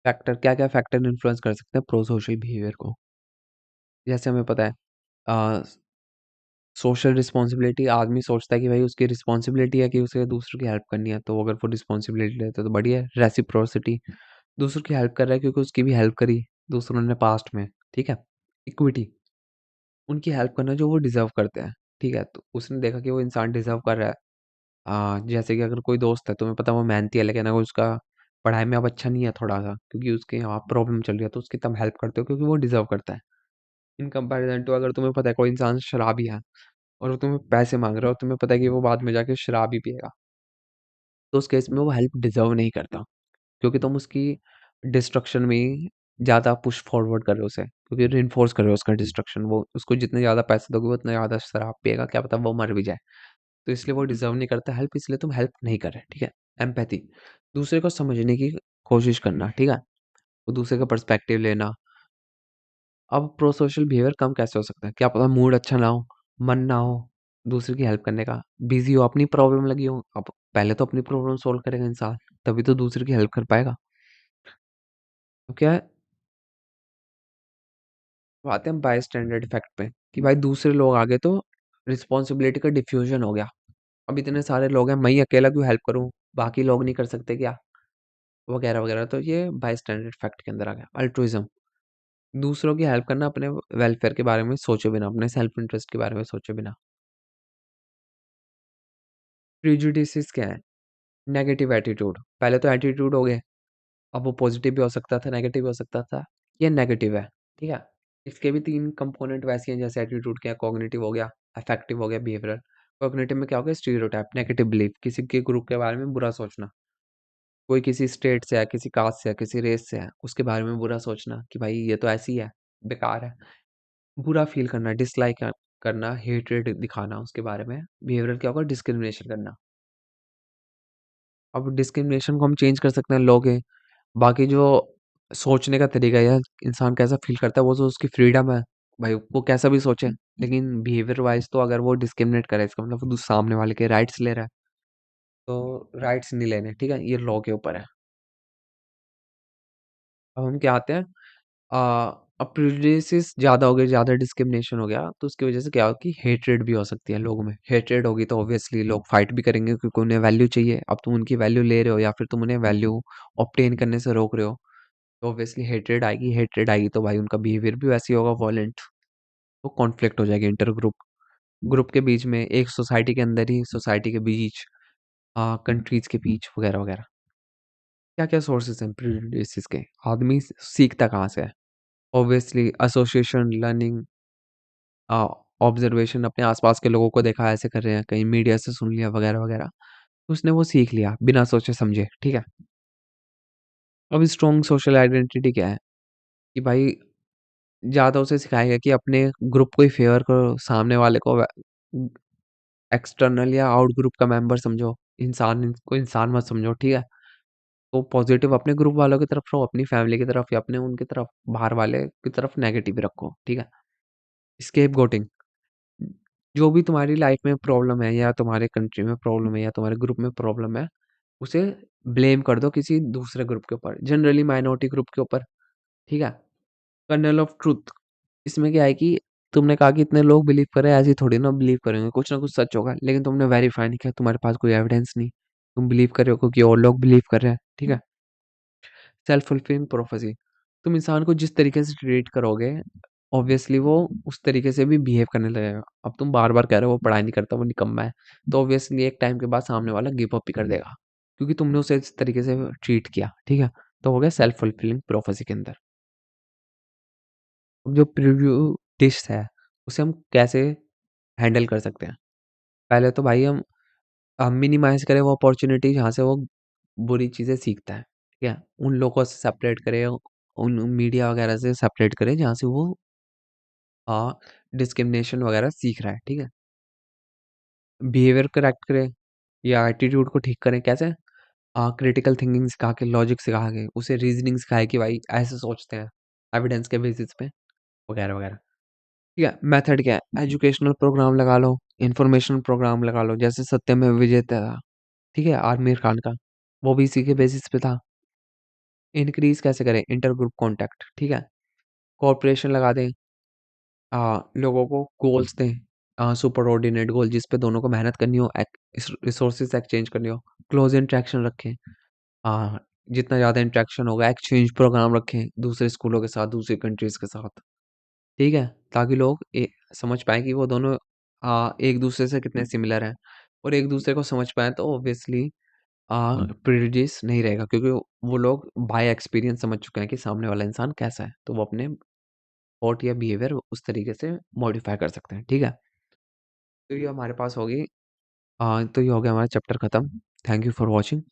Speaker 1: फैक्टर क्या-क्या फैक्टर इन्फ्लुएंस कर सकते हैं प्रो सोशल बिहेवियर को? जैसे हमें पता है अ, सोशल रिस्पॉन्सिबिलिटी आदमी सोचता है कि भाई उसकी रिस्पॉन्सिबिलिटी है कि उसे दूसरों की हेल्प करनी है, तो अगर वो रिस्पॉन्सिबिलिटी लेता है तो बढ़िया है। रेसिप्रोसिटी दूसरों की हेल्प कर रहा है क्योंकि उसकी भी हेल्प करी दूसरों ने पास्ट में, ठीक है? इक्विटी उनकी हेल्प करना जो वो डिज़र्व करते हैं, ठीक है? तो उसने देखा कि वो इंसान डिज़र्व कर रहा है जैसे कि अगर कोई दोस्त है तुम्हें पता है वो मेहनती है लेकिन अगर उसका पढ़ाई में अब अच्छा नहीं है थोड़ा-सा क्योंकि उसके यहाँ प्रॉब्लम चल रही है तो उसकी तब हेल्प करते हो क्योंकि वो डिज़र्व करता है। इन कंपैरिज़न टू अगर तुम्हें पता है कोई इंसान शराबी है और वो तुम्हें पैसे माँग रहा है और तुम्हें पता है कि वो बाद में जाके शराब ही पिएगा, तो उस केस में वो हेल्प डिज़र्व नहीं करता क्योंकि तुम उसकी डिस्ट्रक्शन में ही ज़्यादा पुश फॉरवर्ड कर रहे हो उसे क्योंकि रिइंफोर्स कर रहे हो उसका डिस्ट्रक्शन वो उसको जितने ज़्यादा पैसे दोगे वो उतना ज़्यादा शराब पिएगा, क्या पता वो मर भी जाए। तो इसलिए वो डिज़र्व नहीं करता हेल्प इसलिए तुम हेल्प नहीं कर रहे, ठीक है? एम्पैथी दूसरे को समझने की कोशिश करना, ठीक है? वो दूसरे का पर्सपेक्टिव लेना। अब प्रो सोशल बिहेवियर कम कैसे हो सकता है? क्या पता मूड अच्छा ना हो, मन ना हो दूसरे की हेल्प करने का, बिज़ी हो, अपनी प्रॉब्लम लगी हो। अब पहले तो अपनी प्रॉब्लम सॉल्व करेगा इंसान, तभी तो दूसरे की हेल्प कर पाएगा। तो क्या है, अब आते हैं बायस्टैंडर्ड इफेक्ट पे कि भाई दूसरे लोग आ गए तो रिस्पॉन्सिबिलिटी का डिफ्यूजन हो गया। अब इतने सारे लोग हैं, मैं ही अकेला क्यों हेल्प करूँ? बाकी लोग नहीं कर सकते क्या? वगैरह, वगैरह। तो ये बायस्टैंडर्ड इफेक्ट के अंदर आ गया। अल्ट्रुइज़्म दूसरों की हेल्प करना अपने वेलफेयर के बारे में सोचे बिना, अपने सेल्फ इंटरेस्ट के बारे में सोचे बिना। प्रेजुडिसेस क्या है? Negative attitude. पहले तो एटीट्यूड हो गए, अब वो पॉजिटिव भी हो सकता था, नेगेटिव भी हो सकता था। ये नेगेटिव है, ठीक है? इसके भी 3 कंपोनेंट वैसे हैं जैसे एटीट्यूड क्या है, कॉग्निटिव हो गया, अफेक्टिव हो गया, बिहेवियरल। कॉग्निटिव में क्या हो गया स्टीरियोटाइप, नेगेटिव बिलीफ, किसी के ग्रुप के बारे में बुरा सोचना। कोई किसी स्टेट से है, किसी कास्ट से है, किसी रेस से है, उसके बारे में बुरा सोचना कि भाई ये तो ऐसी है, बेकार है। बुरा फ़ील करना, डिसलाइक करना, हेट्रेड दिखाना उसके बारे में। बिहेवियरल क्या होगा डिस्क्रिमिनेशन करना। अब डिस्क्रिमिनेशन को हम चेंज कर सकते हैं लॉ के। बाकी जो सोचने का तरीका है यार, इंसान कैसा फ़ील करता है वो तो उसकी फ्रीडम है। भाई वो कैसा भी सोचे, लेकिन बिहेवियर वाइज़ तो अगर वो डिस्क्रिमिनेट करे इसका मतलब वो सामने वाले के राइट्स ले रहा है, तो राइट्स नहीं लेने, ठीक है? ये लॉ के ऊपर है। अब हम क्या आते हैं अ, अब प्रेजुडिसेस ज़्यादा हो गए, ज़्यादा डिस्क्रिमिनेशन हो गया, तो उसकी वजह से क्या हो कि हेट्रेड भी हो सकती है लोगों में। हेट्रेड होगी तो ऑब्वियसली लोग फाइट भी करेंगे क्योंकि उन्हें वैल्यू चाहिए। अब तुम उनकी वैल्यू ले रहे हो या फिर तुम उन्हें वैल्यू ऑब्टेन करने से रोक रहे हो, तो ऑब्वियसली हेट्रेड आएगी तो भाई उनका बिहेवियर भी वैसे ही होगा वॉलेंट, तो कॉन्फ्लिक्ट हो जाएगी इंटर ग्रुप। ग्रुप के बीच में, एक सोसाइटी के अंदर ही, सोसाइटी के बीच, कंट्रीज के बीच, वगैरह वगैरह। क्या क्या सोर्सेज हैं प्रेजुडिस के? आदमी सीखता कहाँ से है? ऑब्वियसली एसोसिएशन, लर्निंग, ऑब्जर्वेशन, अपने आसपास के लोगों को देखा ऐसे कर रहे हैं, कहीं मीडिया से सुन लिया, वगैरह वगैरह। तो उसने वो सीख लिया बिना सोचे समझे, ठीक है। अब स्ट्रॉन्ग सोशल आइडेंटिटी क्या है? कि भाई ज़्यादा उसे सिखाएगा कि अपने ग्रुप को ही फेवर करो, सामने वाले को एक्सटर्नल या आउट ग्रुप का मेंबर समझो, इंसान को इंसान मत समझो, ठीक है। तो पॉजिटिव अपने ग्रुप वालों की तरफ रहो, अपनी फैमिली की तरफ या अपने उनकी तरफ, बाहर वाले की तरफ नेगेटिव रखो, ठीक है। स्केप गोटिंग, जो भी तुम्हारी लाइफ में प्रॉब्लम है या तुम्हारे कंट्री में प्रॉब्लम है या तुम्हारे ग्रुप में प्रॉब्लम है, उसे ब्लेम कर दो किसी दूसरे ग्रुप के ऊपर, जनरली माइनॉरिटी ग्रुप के ऊपर, ठीक है। कर्नल ऑफ ट्रुथ, इसमें क्या है कि तुमने कहा कि इतने लोग बिलीव कर रहे हैं, ऐसे ही थोड़ी ना बिलीव करेंगे, कुछ ना कुछ सच होगा, लेकिन तुमने वेरीफाई नहीं किया, तुम्हारे पास कोई एविडेंस नहीं, तुम बिलीव कर रहे हो क्योंकि और लोग बिलीव कर रहे हैं, ठीक है। सेल्फ फुलफिलिंग प्रोफेसी, तुम इंसान को जिस तरीके से ट्रीट करोगे, ऑब्वियसली वो उस तरीके से भी बिहेव करने लगेगा। अब तुम बार बार कह रहे हो वो पढ़ाई नहीं करता, वो निकम्मा है, तो ऑब्वियसली एक टाइम के बाद सामने वाला गिव अप ही कर देगा, क्योंकि तुमने उसे इस तरीके से ट्रीट किया, ठीक है। तो हो गया सेल्फ फुलफिलिंग प्रोफेसी के अंदर। अब जो प्रीव्यू डिश है, उसे हम कैसे हैंडल कर सकते हैं? पहले तो भाई हम मिनिमाइज करें वो अपॉर्चुनिटी जहाँ से वो बुरी चीज़ें सीखता है, ठीक है। उन लोगों से सेपरेट करें, उन मीडिया वगैरह से सेपरेट करें जहाँ से वो डिस्क्रिमिनेशन वगैरह सीख रहा है, ठीक है। बिहेवियर करेक्ट करें या एटीट्यूड को ठीक करें, कैसे? क्रिटिकल थिंकिंग सिखा के, लॉजिक सिखा के, उसे रीजनिंग सिखाए कि भाई ऐसे सोचते हैं एविडेंस के बेसिस पे, वगैरह वगैरह, ठीक है। मेथड क्या है? एजुकेशनल प्रोग्राम लगा लो, इंफॉर्मेशन प्रोग्राम लगा लो, जैसे सत्यमेव विजयते था, ठीक है, आमिर खान का, वो भी इसी के बेसिस पे था। इंक्रीज कैसे करें? इंटर ग्रुप कॉन्टैक्ट, ठीक है। कॉर्पोरेशन लगा दें, लोगों को गोल्स दें, सुपर ऑर्डिनेट गोल जिस पे दोनों को मेहनत करनी हो, रिसोर्सेज एक्सचेंज करनी हो, क्लोज इंटरेक्शन रखें, जितना ज़्यादा इंटरेक्शन होगा एक्सचेंज प्रोग्राम रखें दूसरे स्कूलों के साथ, दूसरी कंट्रीज के साथ, ठीक है, ताकि लोग समझ पाएँ कि वो दोनों एक दूसरे से कितने सिमिलर हैं, और एक दूसरे को समझ पाएँ तो ऑब्वियसली प्रेजुडिस नहीं रहेगा, क्योंकि वो लोग बाय एक्सपीरियंस समझ चुके हैं कि सामने वाला इंसान कैसा है, तो वो अपने थॉट या बिहेवियर उस तरीके से मॉडिफाई कर सकते हैं, ठीक है। तो ये हमारे पास होगी, तो ये हो गया हमारा चैप्टर खत्म। Thank you for watching.